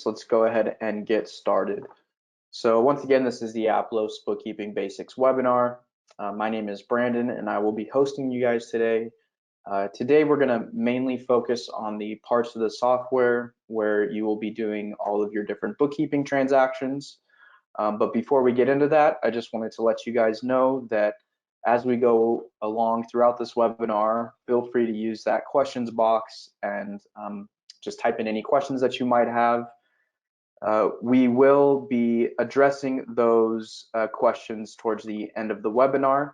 let's go ahead and get started. So once again, this is the Aplos Bookkeeping Basics webinar. My name is Brandon and I will be hosting you guys today. Today we're going to mainly focus on the parts of the software where you will be doing all of your different bookkeeping transactions. But before we get into that, I just wanted to let you guys know that as we go along throughout this webinar, feel free to use that questions box and just type in any questions that you might have. We will be addressing those questions towards the end of the webinar,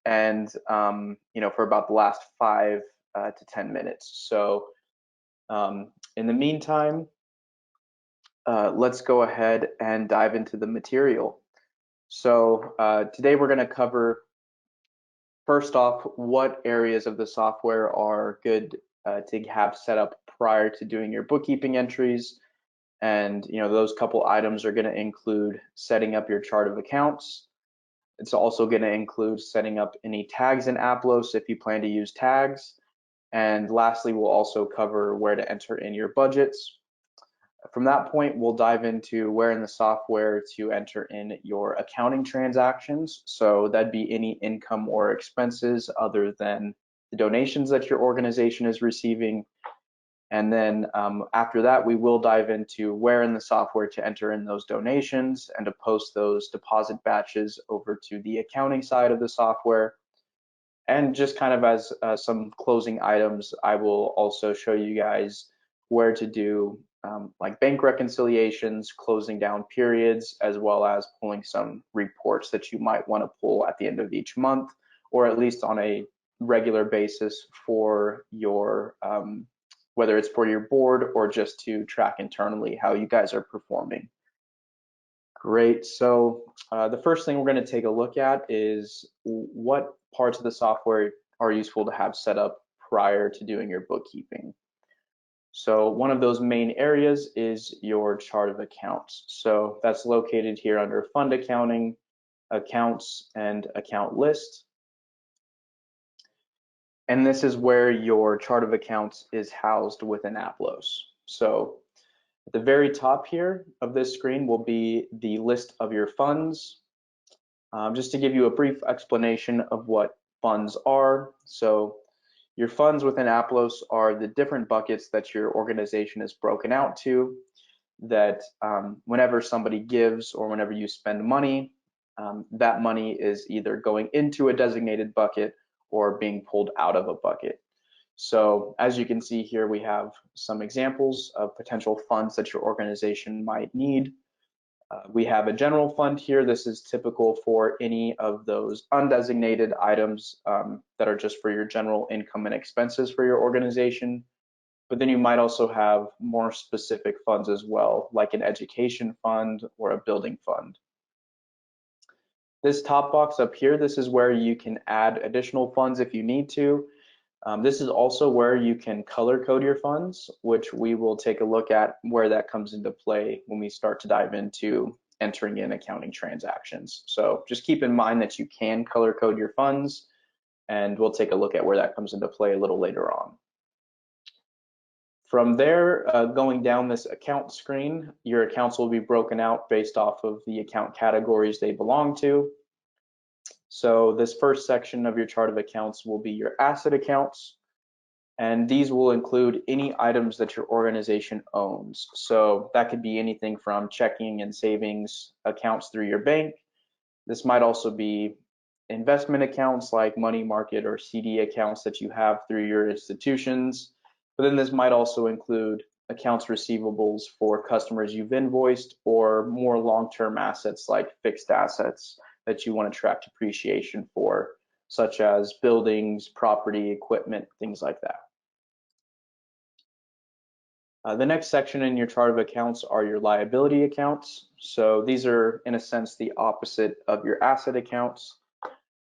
and for about the last 5 to 10 minutes. So in the meantime, let's go ahead and dive into the material. So today we're going to cover, first off, what areas of the software are good to have set up prior to doing your bookkeeping entries. And those couple items are going to include setting up your chart of accounts. It's also going to include setting up any tags in Aplos if you plan to use tags. And lastly, we'll also cover where to enter in your budgets. From that point, we'll dive into where in the software to enter in your accounting transactions. So that'd be any income or expenses other than the donations that your organization is receiving. And then after that, we will dive into where in the software to enter in those donations and to post those deposit batches over to the accounting side of the software. And just kind of as some closing items, I will also show you guys where to do like bank reconciliations, closing down periods, as well as pulling some reports that you might want to pull at the end of each month, or at least on a regular basis for your whether it's for your board or just to track internally how you guys are performing. Great, so the first thing we're going to take a look at is what parts of the software are useful to have set up prior to doing your bookkeeping. So one of those main areas is your chart of accounts. So that's located here under Fund Accounting, Accounts, and Account List. And this is where your chart of accounts is housed within Aplos. So at the very top here of this screen will be the list of your funds. Just to give you a brief explanation of what funds are. So your funds within Aplos are the different buckets that your organization is broken out to, that whenever somebody gives or whenever you spend money, that money is either going into a designated bucket or being pulled out of a bucket. So as you can see here, we have some examples of potential funds that your organization might need. We have a general fund here. This is typical for any of those undesignated items that are just for your general income and expenses for your organization. But then you might also have more specific funds as well, like an education fund or a building fund. This top box up here, this is where you can add additional funds if you need to. This is also where you can color code your funds, which we will take a look at where that comes into play when we start to dive into entering in accounting transactions. So just keep in mind that you can color code your funds, and we'll take a look at where that comes into play a little later on. From there, going down this account screen, your accounts will be broken out based off of the account categories they belong to. So this first section of your chart of accounts will be your asset accounts, and these will include any items that your organization owns. So that could be anything from checking and savings accounts through your bank. This might also be investment accounts like money market or CD accounts that you have through your institutions. But then this might also include accounts receivables for customers you've invoiced, or more long-term assets like fixed assets that you want to track depreciation for, such as buildings, property, equipment, things like that. The next section in your chart of accounts are your liability accounts. So these are, in a sense, the opposite of your asset accounts.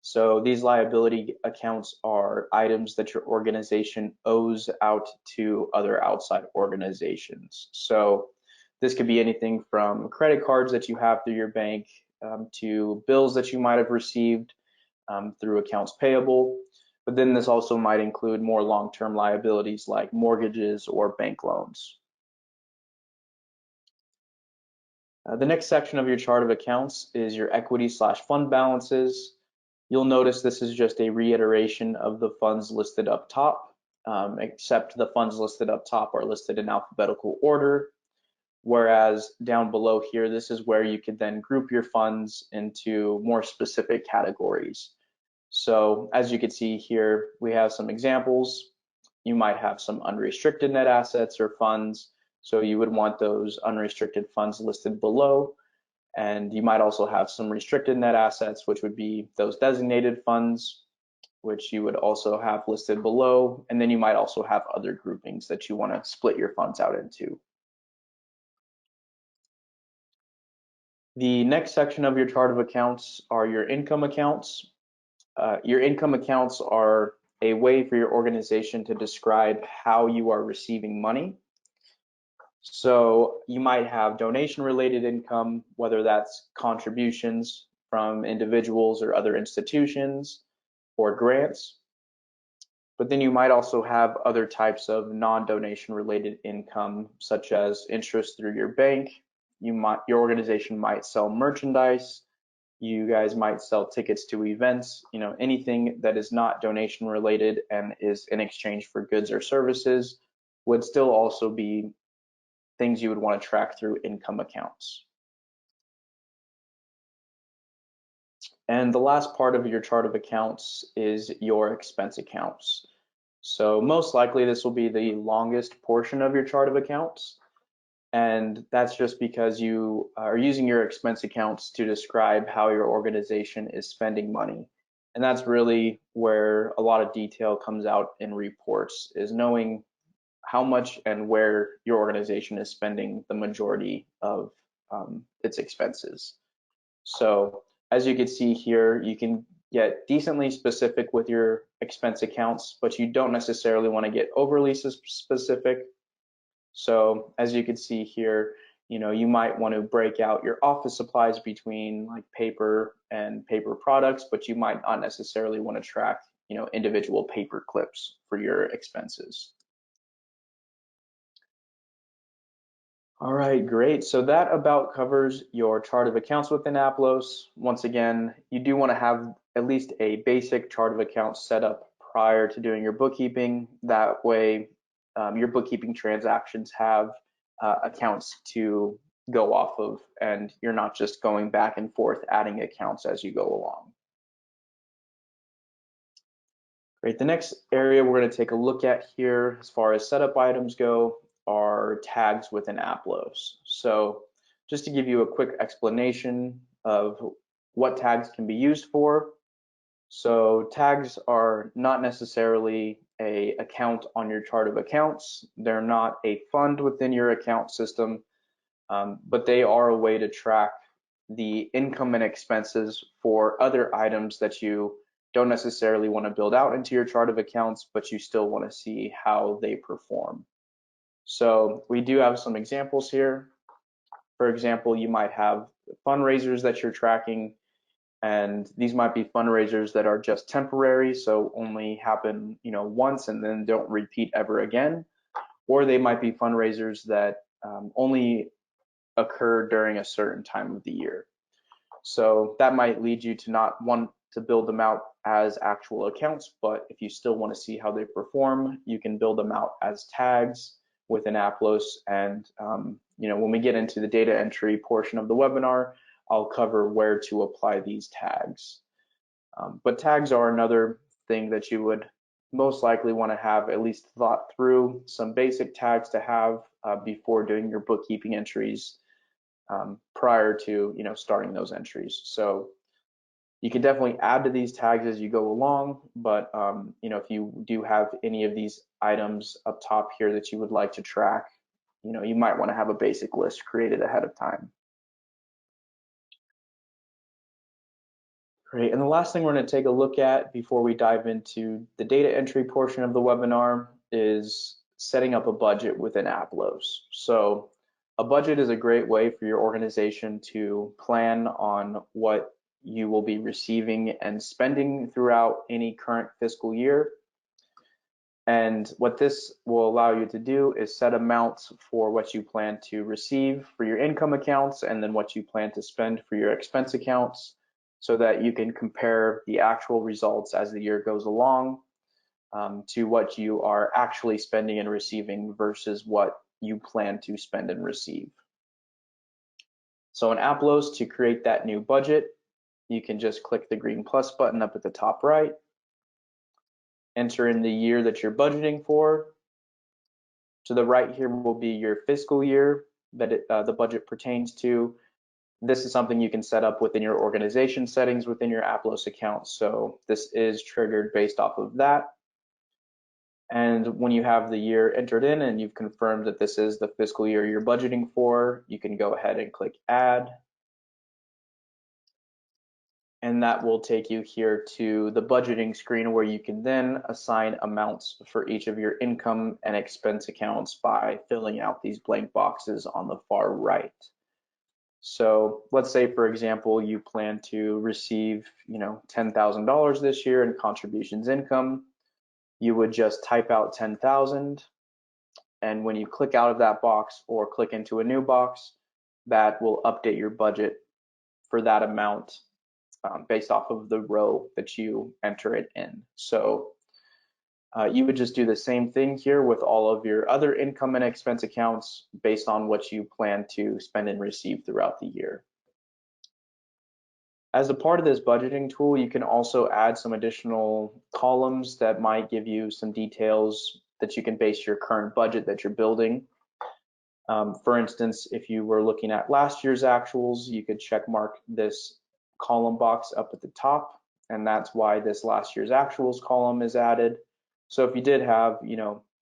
So these liability accounts are items that your organization owes out to other outside organizations. So this could be anything from credit cards that you have through your bank to bills that you might have received through accounts payable. But then this also might include more long-term liabilities like mortgages or bank loans. The next section of your chart of accounts is your equity/fund balances. You'll notice this is just a reiteration of the funds listed up top, except the funds listed up top are listed in alphabetical order, whereas down below here, this is where you could then group your funds into more specific categories. So as you can see here, we have some examples. You might have some unrestricted net assets or funds, so you would want those unrestricted funds listed below. And you might also have some restricted net assets, which would be those designated funds, which you would also have listed below. And then you might also have other groupings that you want to split your funds out into. The next section of your chart of accounts are your income accounts. Your income accounts are a way for your organization to describe how you are receiving money. So you might have donation related income, whether that's contributions from individuals or other institutions or grants. But then you might also have other types of non-donation related income, such as interest through your bank. Your organization might sell merchandise. You guys might sell tickets to events, anything that is not donation related and is in exchange for goods or services would still also be things you would want to track through income accounts. And the last part of your chart of accounts is your expense accounts. So most likely this will be the longest portion of your chart of accounts. And that's just because you are using your expense accounts to describe how your organization is spending money. And that's really where a lot of detail comes out in reports, is knowing how much and where your organization is spending the majority of its expenses. So as you can see here, you can get decently specific with your expense accounts, but you don't necessarily want to get overly specific. So as you can see here, you might want to break out your office supplies between like paper and paper products, but you might not necessarily want to track, individual paper clips for your expenses. All right, great. So that about covers your chart of accounts within Aplos. Once again, you do want to have at least a basic chart of accounts set up prior to doing your bookkeeping. That way, your bookkeeping transactions have accounts to go off of, and you're not just going back and forth adding accounts as you go along. Great. The next area we're going to take a look at here as far as setup items go are tags within Aplos. So just to give you a quick explanation of what tags can be used for. So tags are not necessarily an account on your chart of accounts. They're not a fund within your account system, but they are a way to track the income and expenses for other items that you don't necessarily want to build out into your chart of accounts, but you still want to see how they perform. So we do have some examples here. For example, you might have fundraisers that you're tracking, and these might be fundraisers that are just temporary, so only happen, once and then don't repeat ever again. Or they might be fundraisers that only occur during a certain time of the year. So that might lead you to not want to build them out as actual accounts, but if you still want to see how they perform, you can build them out as tags within Aplos. And when we get into the data entry portion of the webinar, I'll cover where to apply these tags. But tags are another thing that you would most likely want to have at least thought through, some basic tags to have before doing your bookkeeping entries prior to starting those entries. So you can definitely add to these tags as you go along, but if you do have any of these items up top here that you would like to track, you might want to have a basic list created ahead of time. Great, and the last thing we're going to take a look at before we dive into the data entry portion of the webinar is setting up a budget within Aplos. So a budget is a great way for your organization to plan on what you will be receiving and spending throughout any current fiscal year. And what this will allow you to do is set amounts for what you plan to receive for your income accounts and then what you plan to spend for your expense accounts so that you can compare the actual results as the year goes along to what you are actually spending and receiving versus what you plan to spend and receive. So in Applos, to create that new budget, you can just click the green plus button up at the top right, enter in the year that you're budgeting for. To the right here will be your fiscal year that the budget pertains to. This is something you can set up within your organization settings within your Applos account. So this is triggered based off of that. And when you have the year entered in and you've confirmed that this is the fiscal year you're budgeting for, you can go ahead and click add. And that will take you here to the budgeting screen where you can then assign amounts for each of your income and expense accounts by filling out these blank boxes on the far right. So let's say, for example, you plan to receive, $10,000 this year in contributions income. You would just type out 10,000, and when you click out of that box or click into a new box, that will update your budget for that amount based off of the row that you enter it in. So you would just do the same thing here with all of your other income and expense accounts based on what you plan to spend and receive throughout the year. As a part of this budgeting tool, you can also add some additional columns that might give you some details that you can base your current budget that you're building. For instance, if you were looking at last year's actuals, you could check mark this column box up at the top, and that's why this last year's actuals column is added. So if you did have,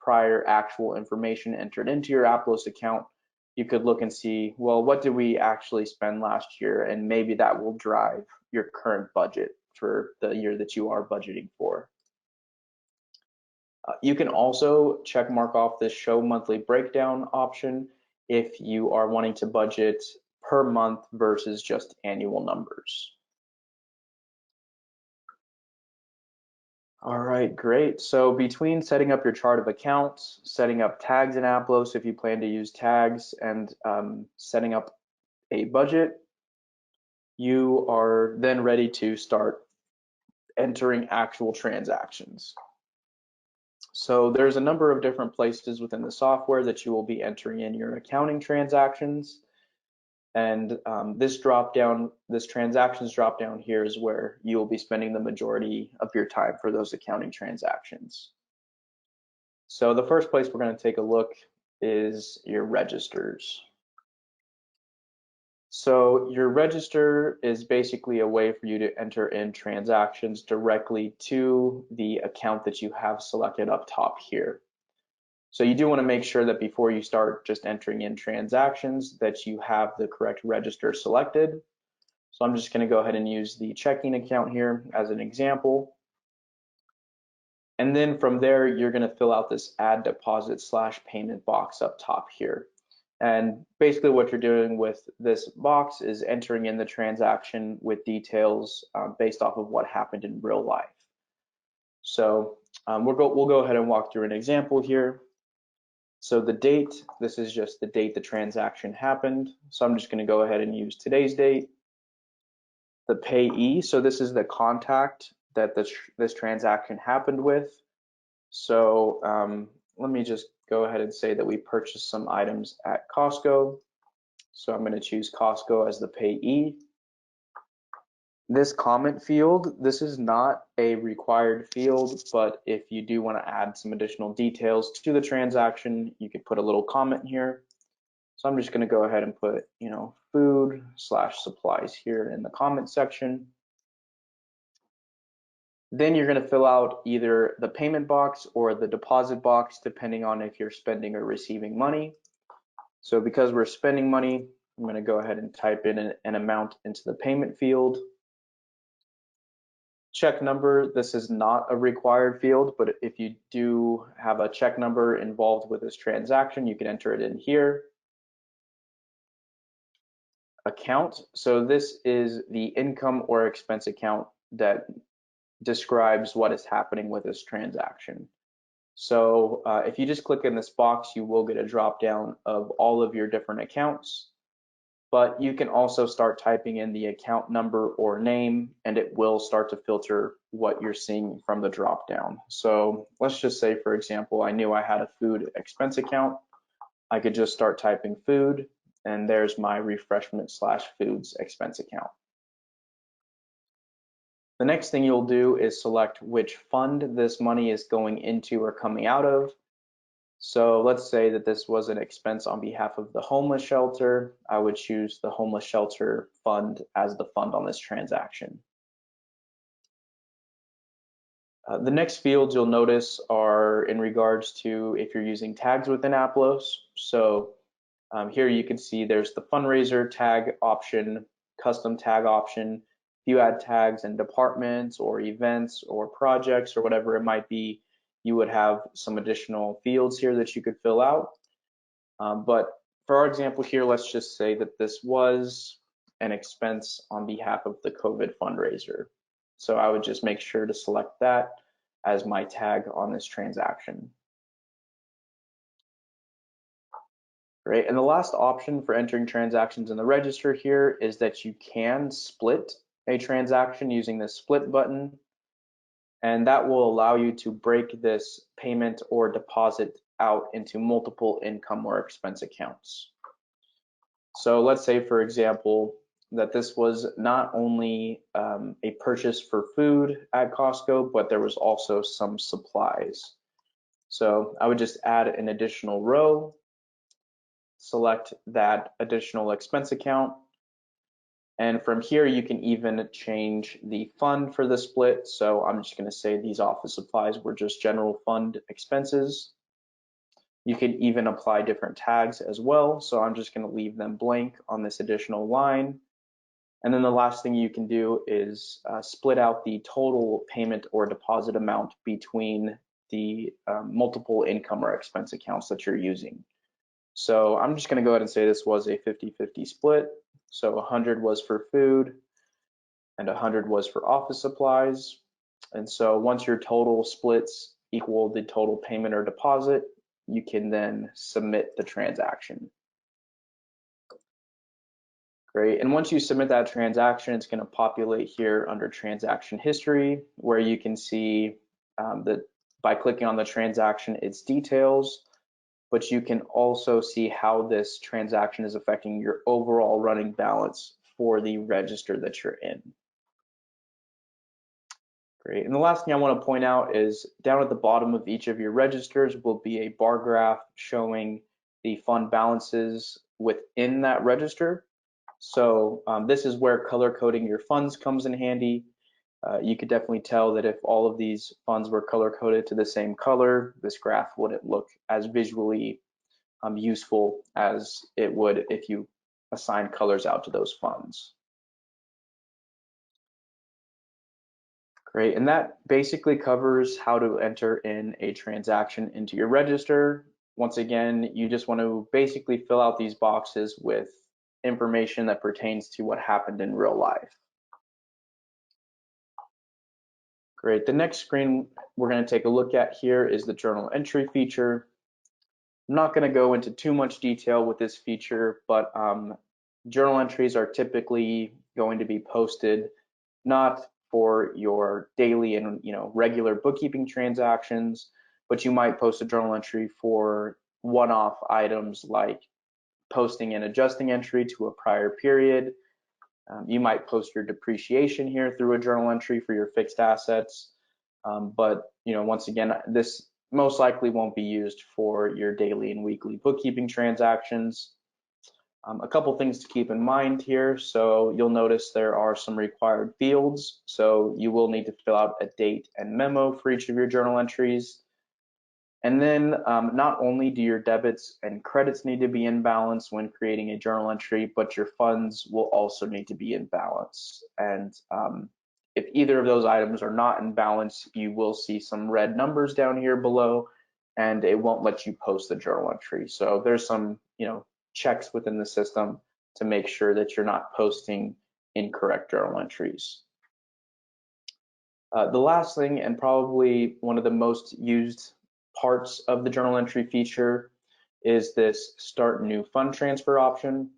prior actual information entered into your Applos account, you could look and see, well, what did we actually spend last year? And maybe that will drive your current budget for the year that you are budgeting for. You can also check mark off this show monthly breakdown option if you are wanting to budget per month versus just annual numbers. All right, great. So between setting up your chart of accounts, setting up tags in Applos if you plan to use tags, and setting up a budget, you are then ready to start entering actual transactions. So there's a number of different places within the software that you will be entering in your accounting transactions. And this transactions drop down here is where you will be spending the majority of your time for those accounting transactions. So the first place we're going to take a look is your registers. So your register is basically a way for you to enter in transactions directly to the account that you have selected up top here. So you do want to make sure that before you start just entering in transactions that you have the correct register selected. So I'm just going to go ahead and use the checking account here as an example. And then from there, you're going to fill out this add deposit / payment box up top here. And basically what you're doing with this box is entering in the transaction with details based off of what happened in real life. So we'll go ahead and walk through an example here. So the date, this is just the date the transaction happened. So I'm just going to go ahead and use today's date. The payee, so this is the contact that this transaction happened with. So let me just go ahead and say that we purchased some items at Costco. So I'm going to choose Costco as the payee. This comment field, this is not a required field, but if you do want to add some additional details to the transaction, you could put a little comment here. So I'm just going to go ahead and put, food / supplies here in the comment section. Then you're going to fill out either the payment box or the deposit box, depending on if you're spending or receiving money. So because we're spending money, I'm going to go ahead and type in an amount into the payment field. Check number, this is not a required field, but if you do have a check number involved with this transaction, you can enter it in here. Account, so this is the income or expense account that describes what is happening with this transaction. So if you just click in this box, you will get a drop down of all of your different accounts, but you can also start typing in the account number or name, and it will start to filter what you're seeing from the drop down. So let's just say, for example, I knew I had a food expense account. I could just start typing food, and there's my refreshment/foods expense account. The next thing you'll do is select which fund this money is going into or coming out of. So let's say that this was an expense on behalf of the homeless shelter. I would choose the homeless shelter fund as the fund on this transaction. The next fields you'll notice are in regards to if you're using tags within Aplos. So here you can see there's the fundraiser tag option, custom tag option. If you add tags in departments or events or projects or whatever it might be, you would have some additional fields here that you could fill out. But for our example here, let's just say that this was an expense on behalf of the COVID fundraiser. So I would just make sure to select that as my tag on this transaction. Great, and the last option for entering transactions in the register here is that you can split a transaction using the split button, and that will allow you to break this payment or deposit out into multiple income or expense accounts. So let's say, for example, that this was not only a purchase for food at Costco, but there was also some supplies. So I would just add an additional row, select that additional expense account, and from here you can even change the fund for the split. So I'm just going to say these office supplies were just general fund expenses. You can even apply different tags as well. So I'm just going to leave them blank on this additional line. And then the last thing you can do is split out the total payment or deposit amount between the multiple income or expense accounts that you're using. So I'm just going to go ahead and say this was a 50-50 split. So 100 was for food and 100 was for office supplies. And so once your total splits equal the total payment or deposit, you can then submit the transaction. Great, and once you submit that transaction, it's going to populate here under transaction history, where you can see that by clicking on the transaction, its details, but you can also see how this transaction is affecting your overall running balance for the register that you're in. Great, and the last thing I want to point out is down at the bottom of each of your registers will be a bar graph showing the fund balances within that register. So this is where color coding your funds comes in handy. You could definitely tell that if all of these funds were color coded to the same color, this graph wouldn't look as visually useful as it would if you assign colors out to those funds. Great, and that basically covers how to enter in a transaction into your register. Once again, you just want to basically fill out these boxes with information that pertains to what happened in real life. Great, the next screen we're going to take a look at here is the journal entry feature. I'm not going to go into too much detail with this feature, but journal entries are typically going to be posted not for your daily and regular bookkeeping transactions, but you might post a journal entry for one-off items like posting an adjusting entry to a prior period. You might post your depreciation here through a journal entry for your fixed assets, but once again, this most likely won't be used for your daily and weekly bookkeeping transactions. A couple things to keep in mind here. So you'll notice there are some required fields. So you will need to fill out a date and memo for each of your journal entries. And then not only do your debits and credits need to be in balance when creating a journal entry, but your funds will also need to be in balance. And if either of those items are not in balance, you will see some red numbers down here below, and it won't let you post the journal entry. So there's some checks within the system to make sure that you're not posting incorrect journal entries. The last thing, and probably one of the most used parts of the journal entry feature is this Start New Fund Transfer option.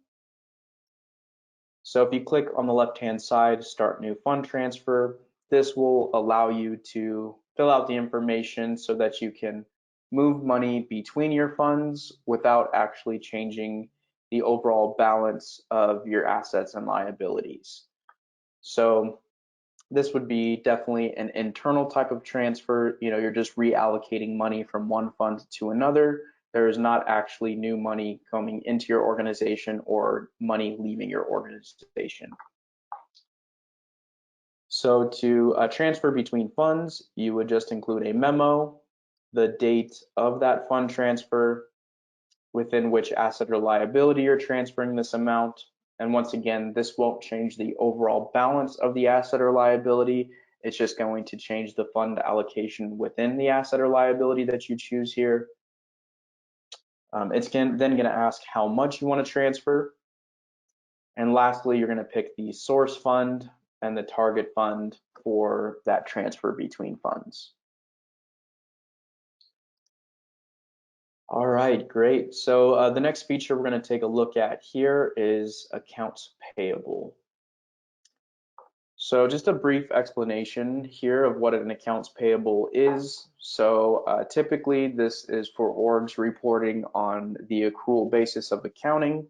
So if you click on the left-hand side, Start New Fund Transfer, this will allow you to fill out the information so that you can move money between your funds without actually changing the overall balance of your assets and liabilities. So this would be definitely an internal type of transfer. You know, you're just reallocating money from one fund to another. There is not actually new money coming into your organization or money leaving your organization. So to transfer between funds, you would just include a memo, the date of that fund transfer, within which asset or liability you're transferring this amount. And once again, this won't change the overall balance of the asset or liability. It's just going to change the fund allocation within the asset or liability that you choose here. It's then going to ask how much you want to transfer. And lastly, you're going to pick the source fund and the target fund for that transfer between funds. All right, great. So the next feature we're going to take a look at here is accounts payable. So just a brief explanation here of what an accounts payable is. So typically this is for orgs reporting on the accrual basis of accounting,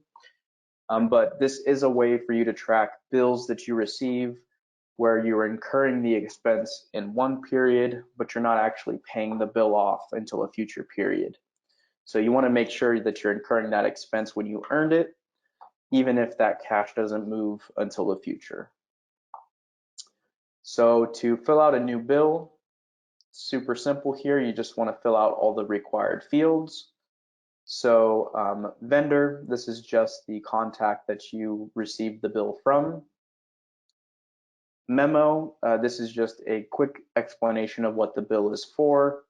but this is a way for you to track bills that you receive where you're incurring the expense in one period, but you're not actually paying the bill off until a future period. So you want to make sure that you're incurring that expense when you earned it, even if that cash doesn't move until the future. So to fill out a new bill, super simple here. You just want to fill out all the required fields. So vendor, this is just the contact that you received the bill from. Memo, this is just a quick explanation of what the bill is for.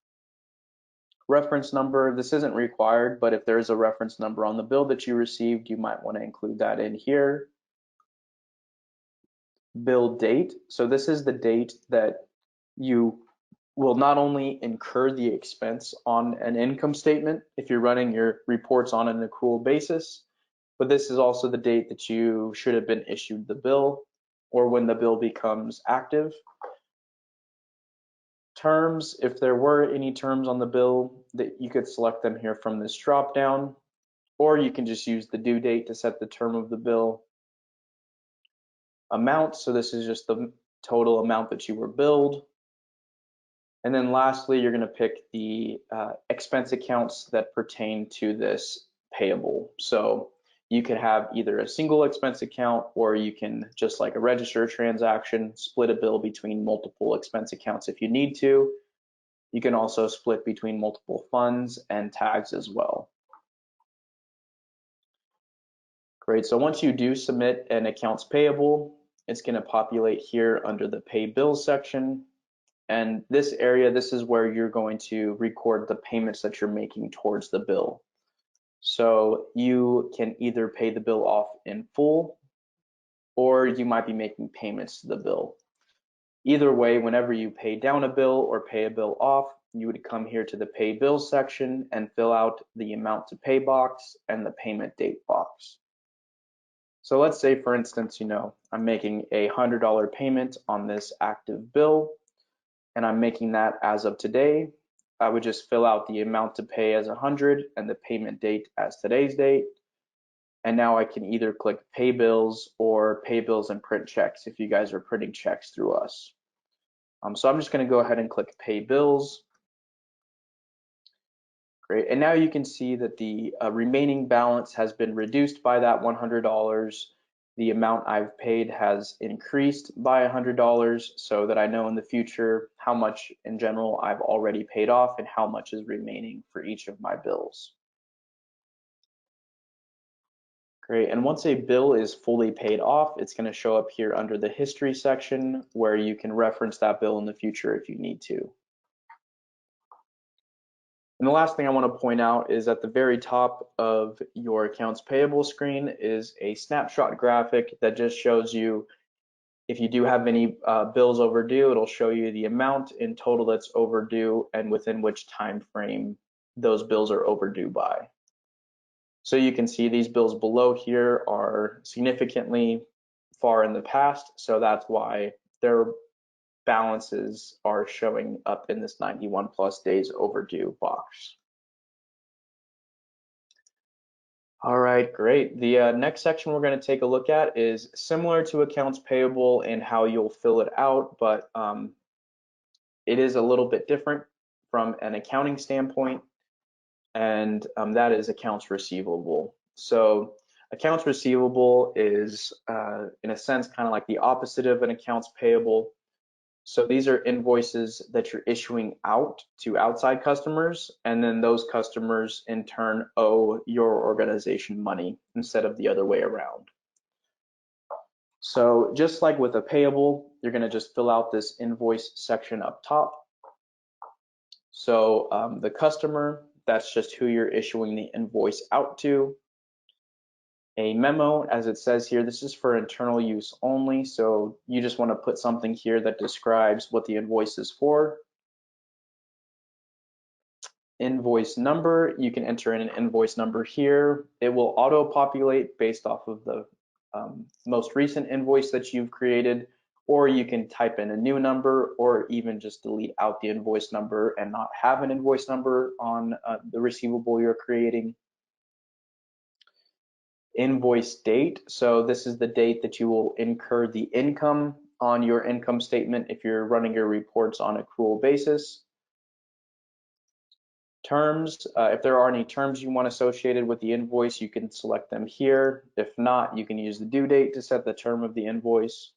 Reference number, this isn't required, but if there's a reference number on the bill that you received, you might want to include that in here. Bill date, so this is the date that you will not only incur the expense on an income statement if you're running your reports on an accrual basis, but this is also the date that you should have been issued the bill or when the bill becomes active. Terms, if there were any terms on the bill, that you could select them here from this drop down, or you can just use the due date to set the term of the bill. Amount, so this is just the total amount that you were billed. And then lastly, you're going to pick the expense accounts that pertain to this payable. So you could have either a single expense account, or you can, just like a register transaction, split a bill between multiple expense accounts if you need to. You can also split between multiple funds and tags as well. Great, so once you do submit an accounts payable, it's going to populate here under the pay bills section. And this area, this is where you're going to record the payments that you're making towards the bill. So you can either pay the bill off in full, or you might be making payments to the bill. Either way, whenever you pay down a bill or pay a bill off, you would come here to the pay bills section and fill out the amount to pay box and the payment date box. So let's say, for instance, I'm making a $100 payment on this active bill, and I'm making that as of today. I would just fill out the amount to pay as 100 and the payment date as today's date. And now I can either click pay bills or pay bills and print checks if you guys are printing checks through us. So I'm just going to go ahead and click pay bills. Great, and now you can see that the remaining balance has been reduced by that $100. The amount I've paid has increased by $100 so that I know in the future how much in general I've already paid off and how much is remaining for each of my bills. Great, and once a bill is fully paid off, it's going to show up here under the history section where you can reference that bill in the future if you need to. And the last thing I want to point out is at the very top of your accounts payable screen is a snapshot graphic that just shows you If you do have any bills overdue, it'll show you the amount in total that's overdue and within which time frame those bills are overdue by. So you can see these bills below here are significantly far in the past, so that's why their balances are showing up in this 91 plus days overdue box. All right, great. The next section we're going to take a look at is similar to accounts payable and how you'll fill it out, but it is a little bit different from an accounting standpoint, and that is accounts receivable. So accounts receivable is, in a sense, kind of like the opposite of an accounts payable. So these are invoices that you're issuing out to outside customers, and then those customers in turn owe your organization money instead of the other way around. So just like with a payable, you're going to just fill out this invoice section up top. So the customer, that's just who you're issuing the invoice out to. A memo, as it says here, this is for internal use only, so you just want to put something here that describes what the invoice is for. Invoice number, you can enter in an invoice number here. It will auto-populate based off of the most recent invoice that you've created, or you can type in a new number, or even just delete out the invoice number and not have an invoice number on the receivable you're creating. Invoice date, so this is the date that you will incur the income on your income statement if you're running your reports on accrual basis. Terms, if there are any terms you want associated with the invoice, you can select them here. If not, you can use the due date to set the term of the invoice.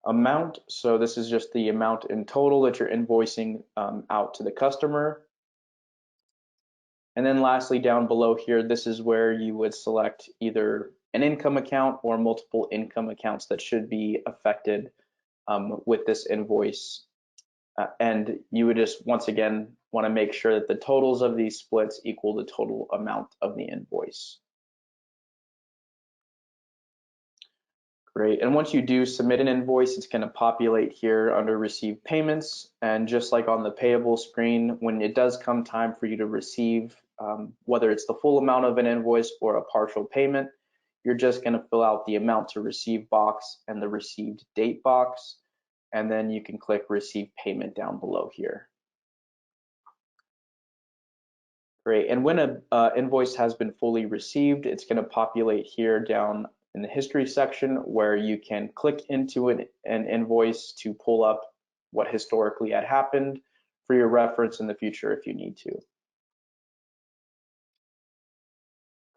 Amount, so this is just the amount in total that you're invoicing out to the customer. And then lastly, down below here, this is where you would select either an income account or multiple income accounts that should be affected with this invoice. And you would just, once again, want to make sure that the totals of these splits equal the total amount of the invoice. Great, and once you do submit an invoice, it's going to populate here under receive payments. And just like on the payable screen, when it does come time for you to receive, whether it's the full amount of an invoice or a partial payment, you're just going to fill out the amount to receive box and the received date box, and then you can click receive payment down below here. Great, and when an invoice has been fully received, it's going to populate here down in the history section where you can click into an invoice to pull up what historically had happened for your reference in the future if you need to.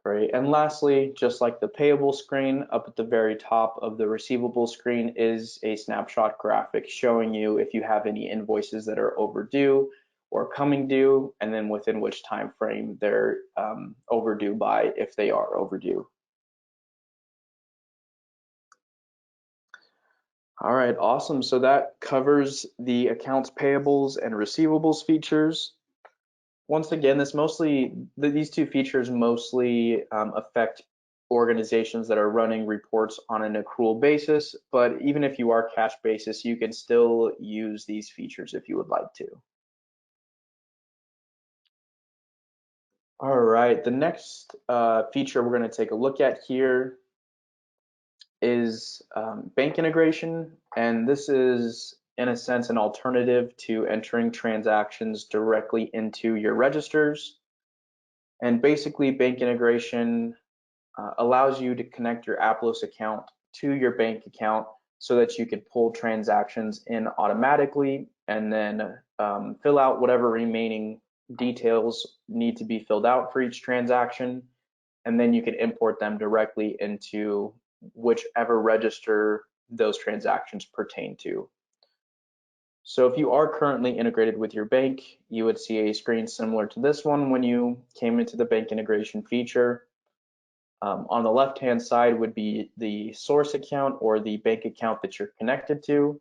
Great, and lastly, just like the payable screen, up at the very top of the receivable screen is a snapshot graphic showing you if you have any invoices that are overdue or coming due, and then within which time frame they're overdue by if they are overdue. All right, awesome. So that covers the accounts payables and receivables features. Once again, these two features mostly affect organizations that are running reports on an accrual basis, but even if you are cash basis, you can still use these features if you would like to. All right, the next feature we're going to take a look at here is bank integration, and this is in a sense an alternative to entering transactions directly into your registers. And basically bank integration allows you to connect your Aplos account to your bank account so that you can pull transactions in automatically and then fill out whatever remaining details need to be filled out for each transaction, and then you can import them directly into whichever register those transactions pertain to. So if you are currently integrated with your bank, you would see a screen similar to this one when you came into the bank integration feature. On the left-hand side would be the source account or the bank account that you're connected to.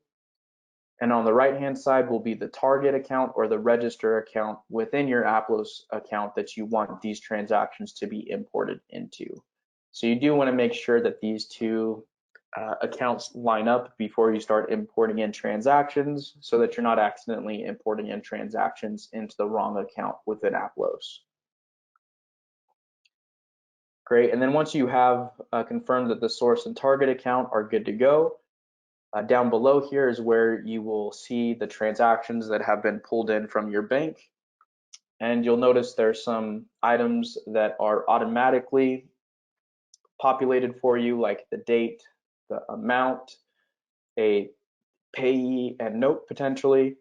And on the right-hand side will be the target account or the register account within your Aplos account that you want these transactions to be imported into. So you do want to make sure that these two accounts line up before you start importing in transactions so that you're not accidentally importing in transactions into the wrong account within Aplos. Great, and then once you have confirmed that the source and target account are good to go, down below here is where you will see the transactions that have been pulled in from your bank. And you'll notice there's some items that are automatically populated for you, like the date, the amount, a payee and note potentially.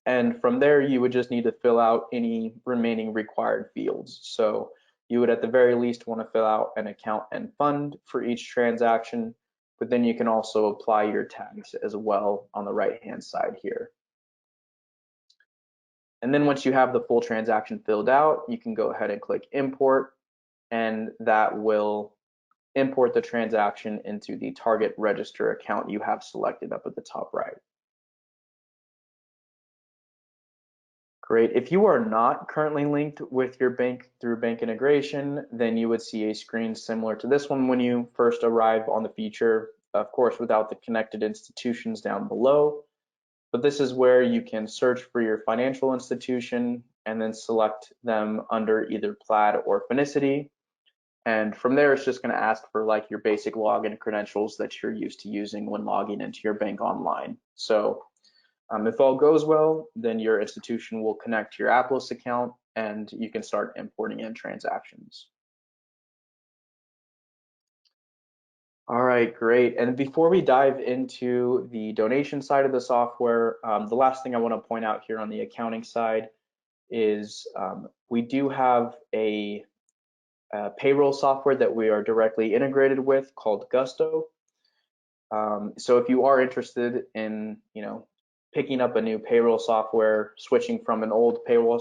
And from there, you would just need to fill out any remaining required fields. So you would at the very least want to fill out an account and fund for each transaction, but then you can also apply your tags as well on the right-hand side here. And then once you have the full transaction filled out, you can go ahead and click import, and that will import the transaction into the target register account you have selected up at the top right. Great. If you are not currently linked with your bank through bank integration, then you would see a screen similar to this one when you first arrive on the feature, of course, without the connected institutions down below. But this is where you can search for your financial institution and then select them under either Plaid or Finicity. And from there, it's just going to ask for like your basic login credentials that you're used to using when logging into your bank online. So if all goes well, then your institution will connect to your Aplos account and you can start importing in transactions. All right, great. And before we dive into the donation side of the software, the last thing I want to point out here on the accounting side is we do have a payroll software that we are directly integrated with called Gusto. So if you are interested in, picking up a new payroll software, switching from an old payroll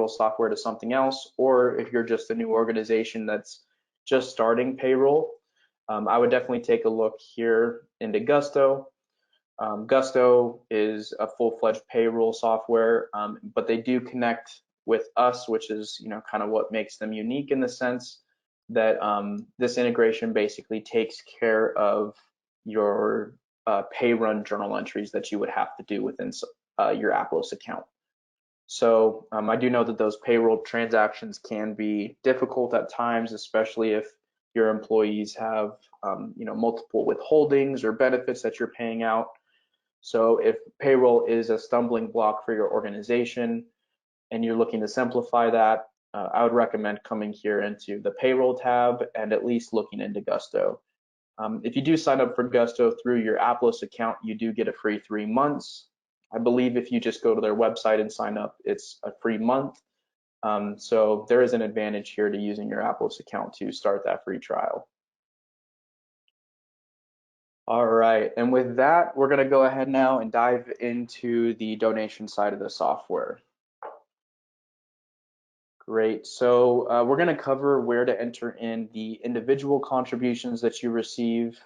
software to something else, or if you're just a new organization that's just starting payroll, I would definitely take a look here into Gusto. Gusto is a full-fledged payroll software, but they do connect with us, which is kind of what makes them unique in the sense that this integration basically takes care of your pay run journal entries that you would have to do within your Aplos account. So I do know that those payroll transactions can be difficult at times, especially if your employees have multiple withholdings or benefits that you're paying out. So if payroll is a stumbling block for your organization and you're looking to simplify that, I would recommend coming here into the payroll tab and at least looking into Gusto. If you do sign up for Gusto through your Aplos account, you do get a free 3 months. I believe if you just go to their website and sign up, it's a free month. So there is an advantage here to using your Aplos account to start that free trial. All right, and with that, we're gonna go ahead now and dive into the donation side of the software. Great, so we're gonna cover where to enter in the individual contributions that you receive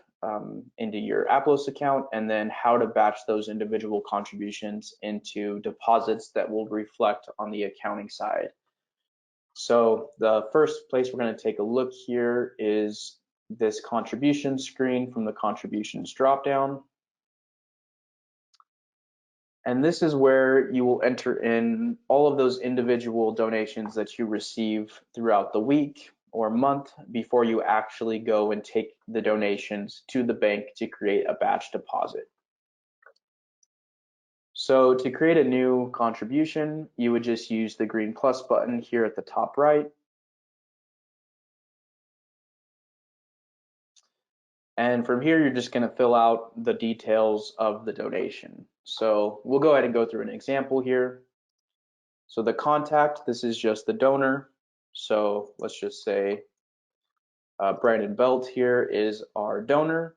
into your Aplos account, and then how to batch those individual contributions into deposits that will reflect on the accounting side. So the first place we're gonna take a look here is this contribution screen from the contributions dropdown. And this is where you will enter in all of those individual donations that you receive throughout the week or month before you actually go and take the donations to the bank to create a batch deposit. So to create a new contribution, you would just use the green plus button here at the top right. And from here, you're just going to fill out the details of the donation. So we'll go ahead and go through an example here. So the contact, this is just the donor. So let's just say Brandon Belt here is our donor.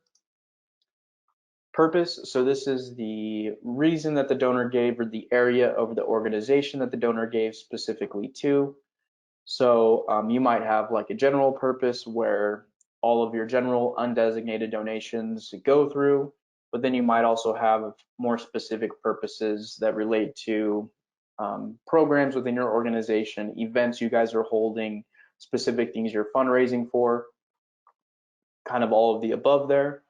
Purpose, so this is the reason that the donor gave or the area of the organization that the donor gave specifically to. So you might have like a general purpose where all of your general undesignated donations go through, but then you might also have more specific purposes that relate to programs within your organization, events you guys are holding, specific things you're fundraising for, kind of all of the above there.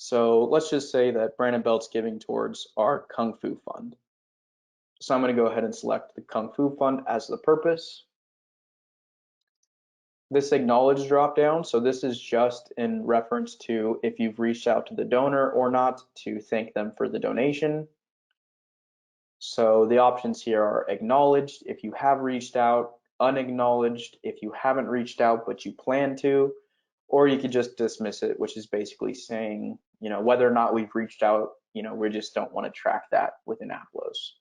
So let's just say that Brandon Belt's giving towards our Kung Fu Fund. So I'm going to go ahead and select the Kung Fu Fund as the purpose. This acknowledge dropdown, so this is just in reference to if you've reached out to the donor or not to thank them for the donation. So the options here are acknowledged if you have reached out, unacknowledged if you haven't reached out but you plan to, or you could just dismiss it, which is basically saying, whether or not we've reached out, we just don't want to track that within Applos.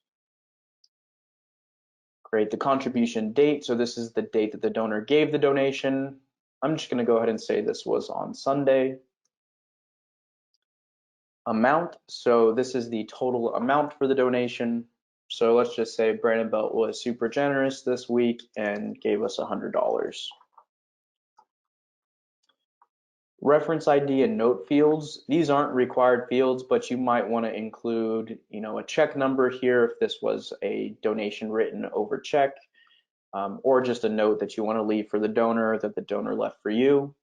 Great, the contribution date. So this is the date that the donor gave the donation. I'm just going to go ahead and say this was on Sunday. Amount. So this is the total amount for the donation. So let's just say Brandon Belt was super generous this week and gave us $100. Reference ID and note fields. These aren't required fields, but you might want to include, a check number here if this was a donation written over check. Or just a note that you want to leave for the donor that the donor left for you.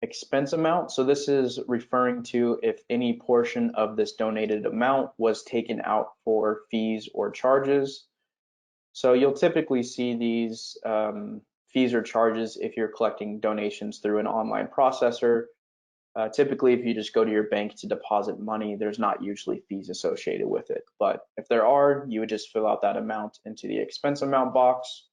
Expense amount, so this is referring to if any portion of this donated amount was taken out for fees or charges. So you'll typically see these fees or charges if you're collecting donations through an online processor. Typically, if you just go to your bank to deposit money, there's not usually fees associated with it. But if there are, you would just fill out that amount into the expense amount box.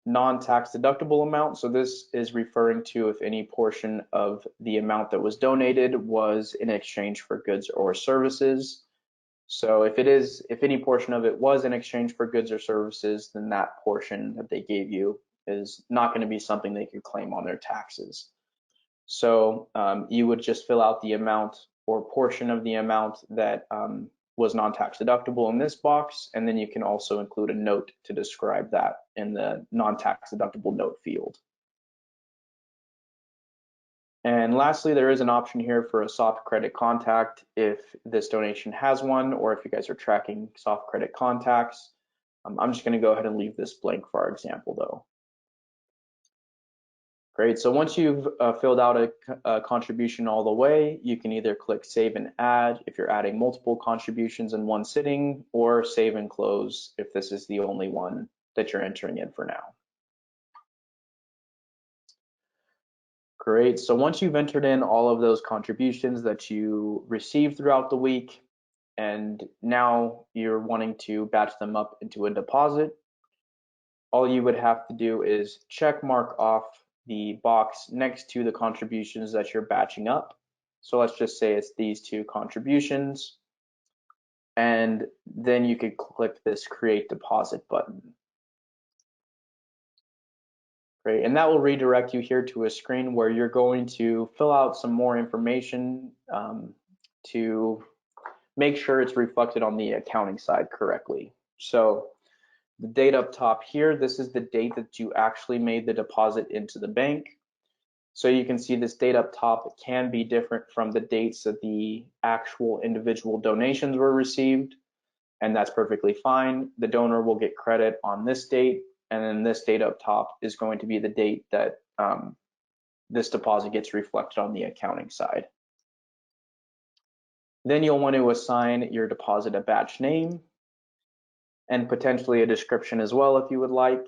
Non-tax deductible amount. So this is referring to if any portion of the amount that was donated was in exchange for goods or services. So if any portion of it was in exchange for goods or services, then that portion that they gave you is not going to be something they could claim on their taxes. So you would just fill out the amount or portion of the amount that was non-tax deductible in this box, and then you can also include a note to describe that in the non-tax deductible note field. And lastly, there is an option here for a soft credit contact if this donation has one, or if you guys are tracking soft credit contacts. I'm just going to go ahead and leave this blank for our example though. Great, so once you've filled out a contribution all the way, you can either click save and add if you're adding multiple contributions in one sitting, or save and close if this is the only one that you're entering in for now. Great, so once you've entered in all of those contributions that you received throughout the week, and now you're wanting to batch them up into a deposit, all you would have to do is check mark off the box next to the contributions that you're batching up. So let's just say it's these two contributions, and then you could click this create deposit button. Great, and that will redirect you here to a screen where you're going to fill out some more information to make sure it's reflected on the accounting side correctly. So the date up top here, this is the date that you actually made the deposit into the bank. So you can see this date up top can be different from the dates that the actual individual donations were received, and that's perfectly fine. The donor will get credit on this date, and then this date up top is going to be the date that this deposit gets reflected on the accounting side. Then you'll want to assign your deposit a batch name and potentially a description as well if you would like.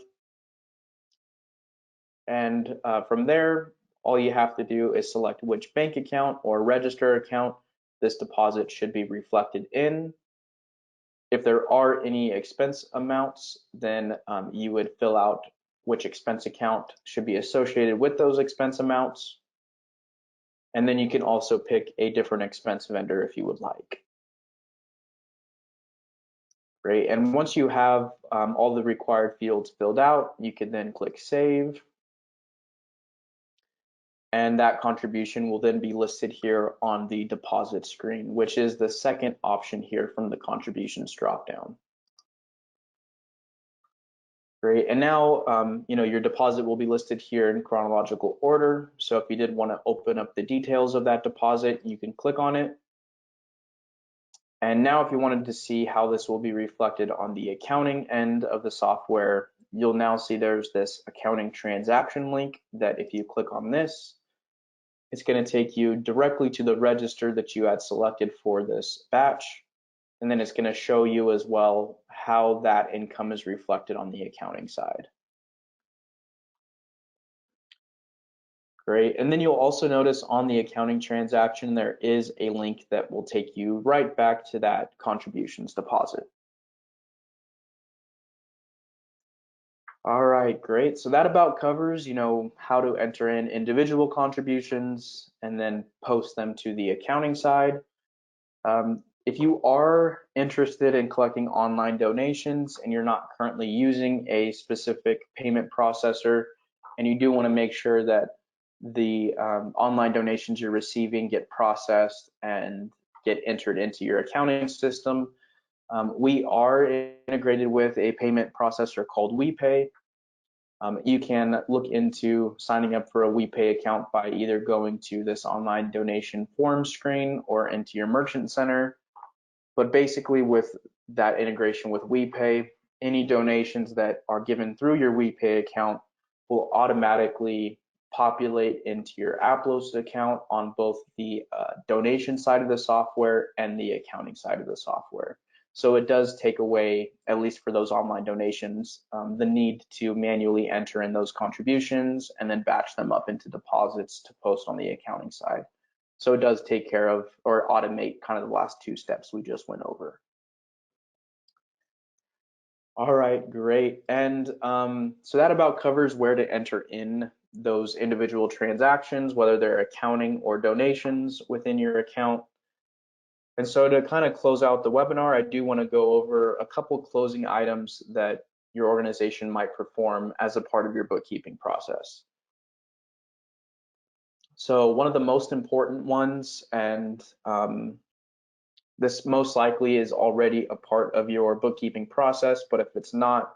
And from there, all you have to do is select which bank account or register account this deposit should be reflected in. If there are any expense amounts, then you would fill out which expense account should be associated with those expense amounts. And then you can also pick a different expense vendor if you would like. Great, and once you have all the required fields filled out, you can then click save. And that contribution will then be listed here on the deposit screen, which is the second option here from the contributions dropdown. Great, and now your deposit will be listed here in chronological order. So if you did want to open up the details of that deposit, you can click on it. And now if you wanted to see how this will be reflected on the accounting end of the software, you'll now see there's this accounting transaction link that if you click on this, It's going to take you directly to the register that you had selected for this batch. And then it's going to show you as well how that income is reflected on the accounting side. Great. And then you'll also notice on the accounting transaction, there is a link that will take you right back to that contributions deposit. All right, great. So that about covers, how to enter in individual contributions and then post them to the accounting side. If you are interested in collecting online donations and you're not currently using a specific payment processor, and you do want to make sure that the online donations you're receiving get processed and get entered into your accounting system, we are integrated with a payment processor called WePay. You can look into signing up for a WePay account by either going to this online donation form screen or into your merchant center. But basically with that integration with WePay, any donations that are given through your WePay account will automatically populate into your Applos account on both the donation side of the software and the accounting side of the software. So it does take away, at least for those online donations, the need to manually enter in those contributions and then batch them up into deposits to post on the accounting side. So it does take care of or automate kind of the last two steps we just went over. All right, great. And so that about covers where to enter in those individual transactions, whether they're accounting or donations within your account. And so to kind of close out the webinar, I do want to go over a couple closing items that your organization might perform as a part of your bookkeeping process. So one of the most important ones, and this most likely is already a part of your bookkeeping process, but if it's not,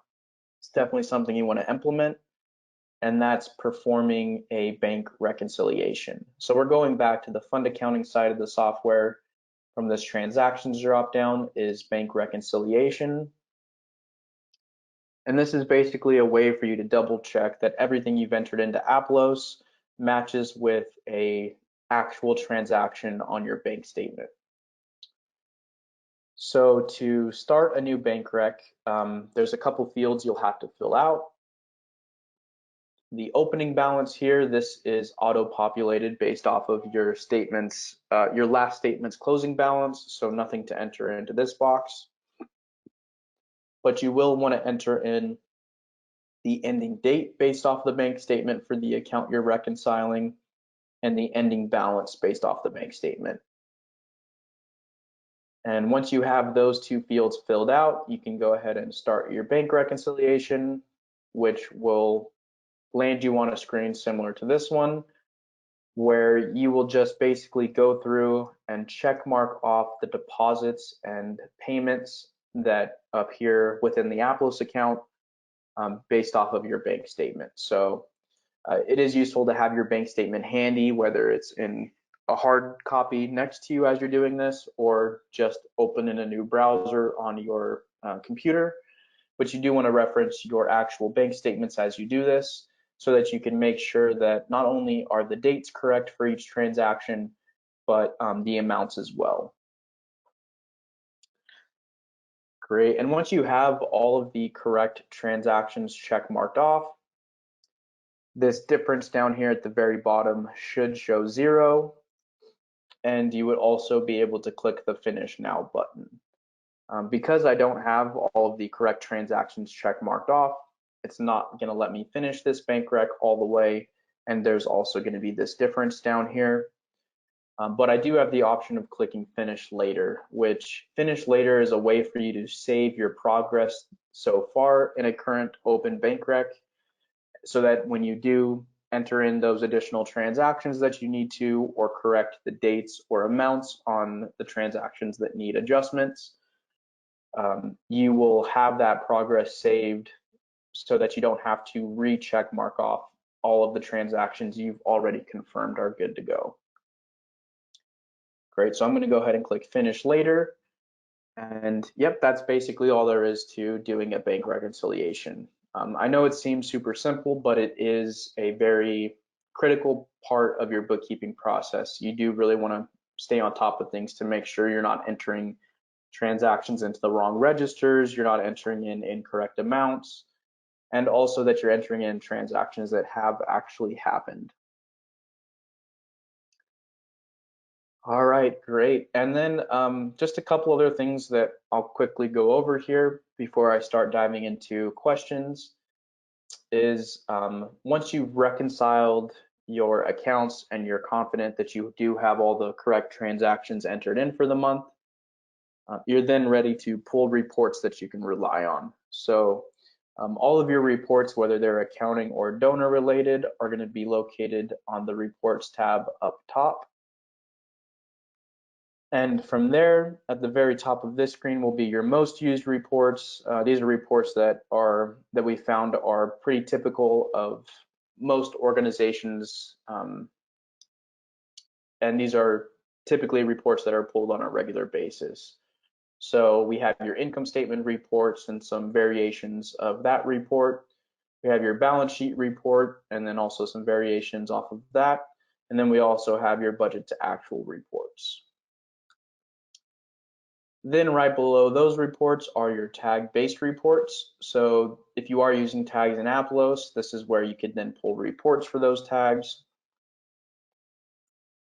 it's definitely something you want to implement, and that's performing a bank reconciliation. So we're going back to the fund accounting side of the software. From this transactions drop down is bank reconciliation. And this is basically a way for you to double check that everything you've entered into Applos matches with a actual transaction on your bank statement. So to start a new bank rec, there's a couple fields you'll have to fill out. The opening balance here, this is auto-populated based off of your statements, your last statement's closing balance, so nothing to enter into this box. But you will want to enter in the ending date based off the bank statement for the account you're reconciling, and the ending balance based off the bank statement. And once you have those two fields filled out, you can go ahead and start your bank reconciliation, which will land you on a screen similar to this one, where you will just basically go through and check mark off the deposits and payments that appear within the Applos account based off of your bank statement. So it is useful to have your bank statement handy, whether it's in a hard copy next to you as you're doing this, or just open in a new browser on your computer. But you do want to reference your actual bank statements as you do this, so that you can make sure that not only are the dates correct for each transaction, but the amounts as well. Great, and once you have all of the correct transactions check marked off, this difference down here at the very bottom should show 0, and you would also be able to click the Finish Now button. Because I don't have all of the correct transactions check marked off, it's not going to let me finish this bank rec all the way, and there's also going to be this difference down here. But I do have the option of clicking Finish Later, which Finish Later is a way for you to save your progress so far in a current open bank rec, so that when you do enter in those additional transactions that you need to, or correct the dates or amounts on the transactions that need adjustments, you will have that progress saved so that you don't have to recheck mark off all of the transactions you've already confirmed are good to go. Great, so I'm going to go ahead and click Finish Later. And yep, that's basically all there is to doing a bank reconciliation. I know it seems super simple, but it is a very critical part of your bookkeeping process. You do really want to stay on top of things to make sure you're not entering transactions into the wrong registers, you're not entering in incorrect amounts, and also that you're entering in transactions that have actually happened. All right, great. And then just a couple other things that I'll quickly go over here before I start diving into questions is once you've reconciled your accounts and you're confident that you do have all the correct transactions entered in for the month, you're then ready to pull reports that you can rely on. So all of your reports, whether they're accounting or donor related, are going to be located on the reports tab up top. And from there, at the very top of this screen will be your most used reports. These are reports that we found are pretty typical of most organizations, and these are typically reports that are pulled on a regular basis. So we have your income statement reports and some variations of that report. We have your balance sheet report and then also some variations off of that. And then we also have your budget to actual reports. Then right below those reports are your tag-based reports. So if you are using tags in Aplos, this is where you could then pull reports for those tags.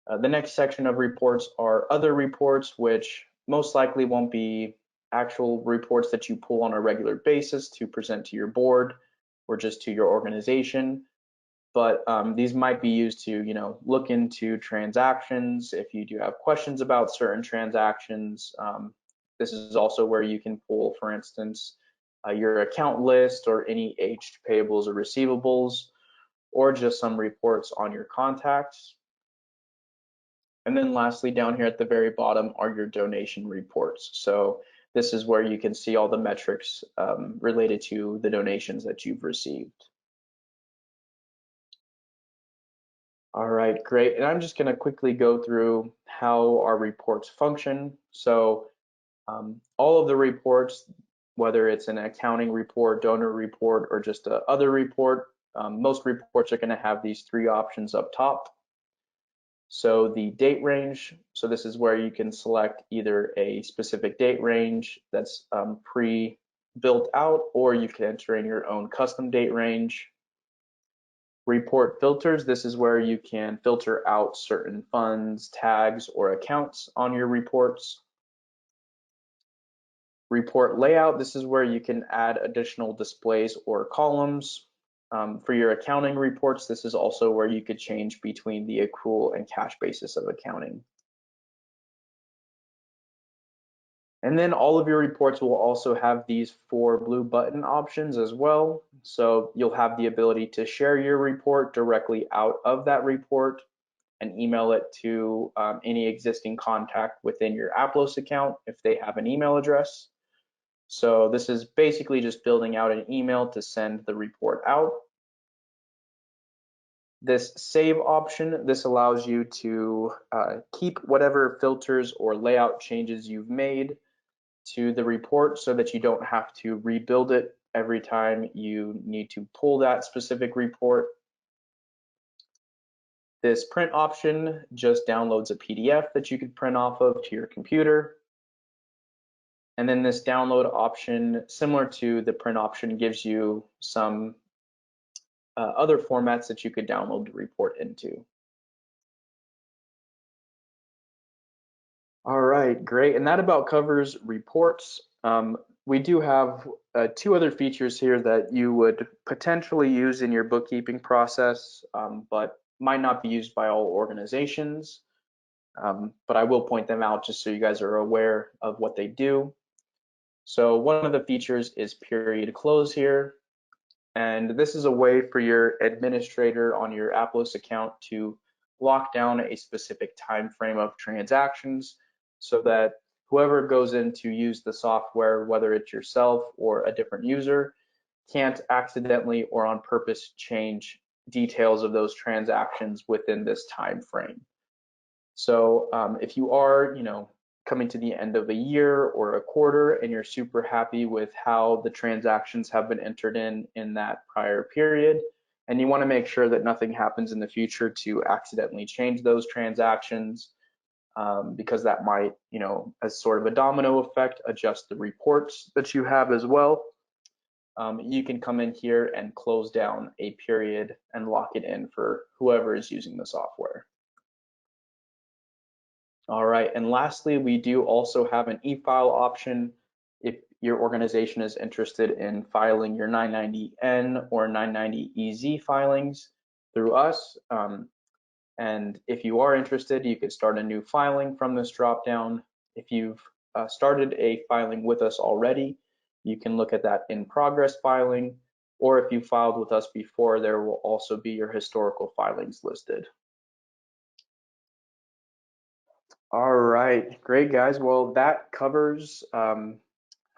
The next section of reports are other reports, which most likely won't be actual reports that you pull on a regular basis to present to your board or just to your organization. But these might be used to, look into transactions. If you do have questions about certain transactions, this is also where you can pull, for instance, your account list or any aged payables or receivables, or just some reports on your contacts. And then lastly, down here at the very bottom are your donation reports. So this is where you can see all the metrics related to the donations that you've received. All right, great. And I'm just going to quickly go through how our reports function. So all of the reports, whether it's an accounting report, donor report, or just a other report, most reports are going to have these three options up top. So the date range, so this is where you can select either a specific date range that's pre-built out, or you can enter in your own custom date range. Report filters, this is where you can filter out certain funds, tags, or accounts on your reports. Report layout, this is where you can add additional displays or columns. For your accounting reports, this is also where you could change between the accrual and cash basis of accounting. And then all of your reports will also have these 4 blue button options as well. So you'll have the ability to share your report directly out of that report and email it to any existing contact within your Aplos account if they have an email address. So this is basically just building out an email to send the report out. This save option, this allows you to keep whatever filters or layout changes you've made to the report so that you don't have to rebuild it every time you need to pull that specific report. This print option just downloads a PDF that you could print off of to your computer. And then this download option, similar to the print option, gives you some other formats that you could download the report into. All right, great. And that about covers reports. We do have 2 other features here that you would potentially use in your bookkeeping process, but might not be used by all organizations. But I will point them out just so you guys are aware of what they do. So one of the features is period close here. And this is a way for your administrator on your Aplos account to lock down a specific time frame of transactions so that whoever goes in to use the software, whether it's yourself or a different user, can't accidentally or on purpose change details of those transactions within this time frame. So if you are, coming to the end of a year or a quarter and you're super happy with how the transactions have been entered in that prior period, And you want to make sure that nothing happens in the future to accidentally change those transactions, because that might, as sort of a domino effect, adjust the reports that you have as well. You can come in here and close down a period and lock it in for whoever is using the software. All right, and lastly, we do also have an e-file option if your organization is interested in filing your 990N or 990EZ filings through us. And if you are interested, you could start a new filing from this dropdown. If you've started a filing with us already, you can look at that in progress filing, or if you filed with us before, there will also be your historical filings listed. All right, great guys. Well, that covers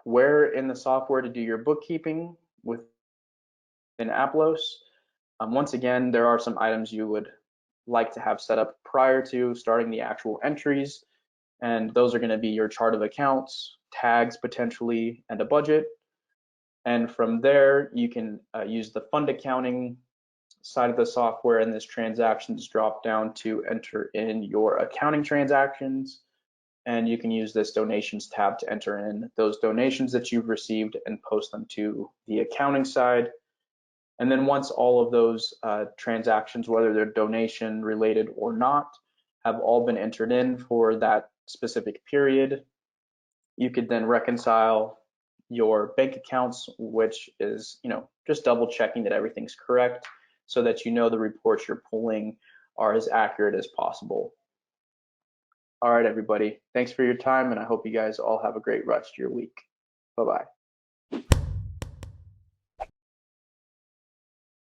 where in the software to do your bookkeeping within Aplos. Once again, there are some items you would like to have set up prior to starting the actual entries, and those are going to be your chart of accounts, tags potentially, and a budget. And from there, you can use the fund accounting side of the software in this transactions drop down to enter in your accounting transactions. And you can use this donations tab to enter in those donations that you've received and post them to the accounting side. And then once all of those transactions, whether they're donation related or not, have all been entered in for that specific period, you could then reconcile your bank accounts, which is, just double checking that everything's correct so that the reports you're pulling are as accurate as possible. All right, everybody. Thanks for your time, and I hope you guys all have a great rest of your week. Bye-bye.